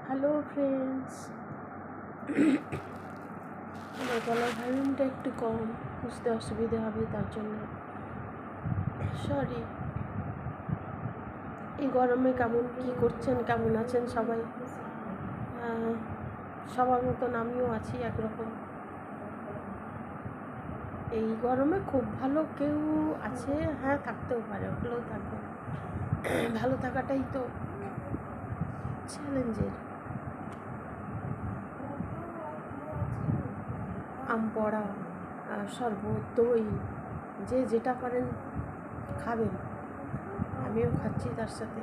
Hello friends, আমার গলার ভলিউমটা একটু কম, বুঝতে অসুবিধা হবে, তার জন্য সরি। এই গরমে কেমন কী করছেন, কেমন আছেন সবাই? সবার মতন আমিও আছি একরকম। এই গরমে খুব ভালো কেউ আছে, হ্যাঁ থাকতেও পারে, ভালো থাকবে। ভালো থাকাটাই তো চ্যালেঞ্জের। আম পড়া, শরবত, দই, যে যেটা পারেন খাবেন, আমিও খাচ্ছি তার সাথে।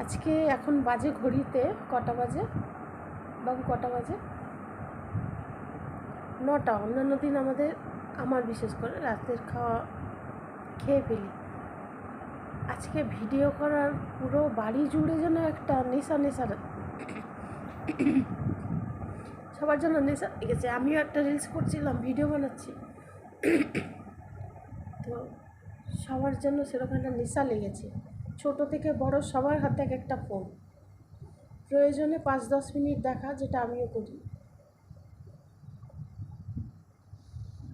আজকে এখন বাজে ঘড়িতে কটা বাজে বাবু, কটা বাজে? 9টা। অন্যান্য দিন আমার বিশেষ করে রাতের খাওয়া খেয়ে ফেলি। আজকে ভিডিও করার পুরো বাড়ি জুড়ে যেন একটা নেশা সবার জন্য নেশা লেগেছে। আমিও একটা রিলস করছিলাম, ভিডিও বানাচ্ছি, তো সবার জন্য সেরকম একটা নেশা লেগেছে। ছোট থেকে বড় সবার হাতে এক একটা ফোন, প্রয়োজনে 5-10 মিনিট দেখা, যেটা আমিও করি।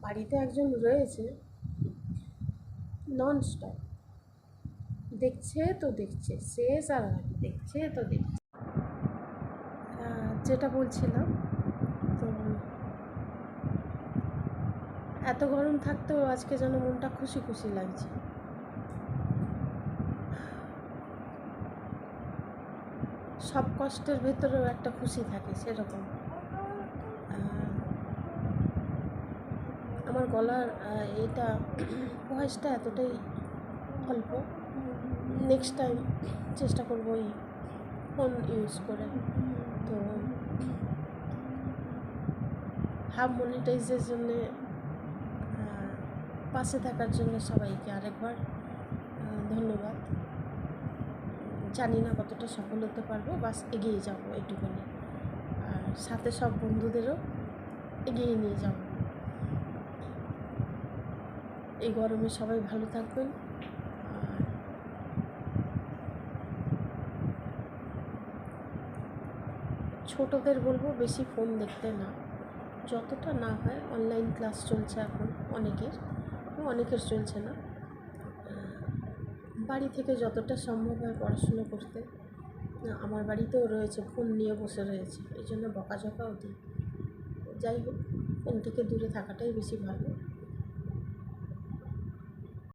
বাড়িতে একজন রয়েছে ননস্টপ দেখছে তো দেখছে, শেষ আর দেখছে তো দেখছে। যেটা বলছিলাম, তো এত গরম থাকতেও আজকে যেন মনটা খুশি খুশি লাগছে। সব কষ্টের ভেতরেও একটা খুশি থাকে, সেরকম। আমার গলার এটা ভয়েসটা এতটাই অল্প, নেক্সট টাইম চেষ্টা করবো এই ফোন ইউজ করে। তো হাব মনিটাইজের জন্যে পাশে থাকার জন্য সবাইকে আরেকবার ধন্যবাদ। জানি না কতটা সফল হতে পারবো, বাস এগিয়ে যাবো এইটুকুনি। আর সাথে সব বন্ধুদেরও এগিয়ে নিয়ে যাব। এই গরমে সবাই ভালো থাকবেন। আর ছোটদের বলবো বেশি ফোন দেখতে না, যতটা না হয়। অনলাইন ক্লাস চলছে এখন অনেকের চলছে না। বাড়ি থেকে যতটা সম্ভব হয় পড়াশুনো করতে। আমার বাড়িতেও রয়েছে, ফোন নিয়ে বসে রয়েছে, এই জন্য বকাঝকাও দিই। যাই হোক, ফোন থেকে দূরে থাকাটাই বেশি ভালো।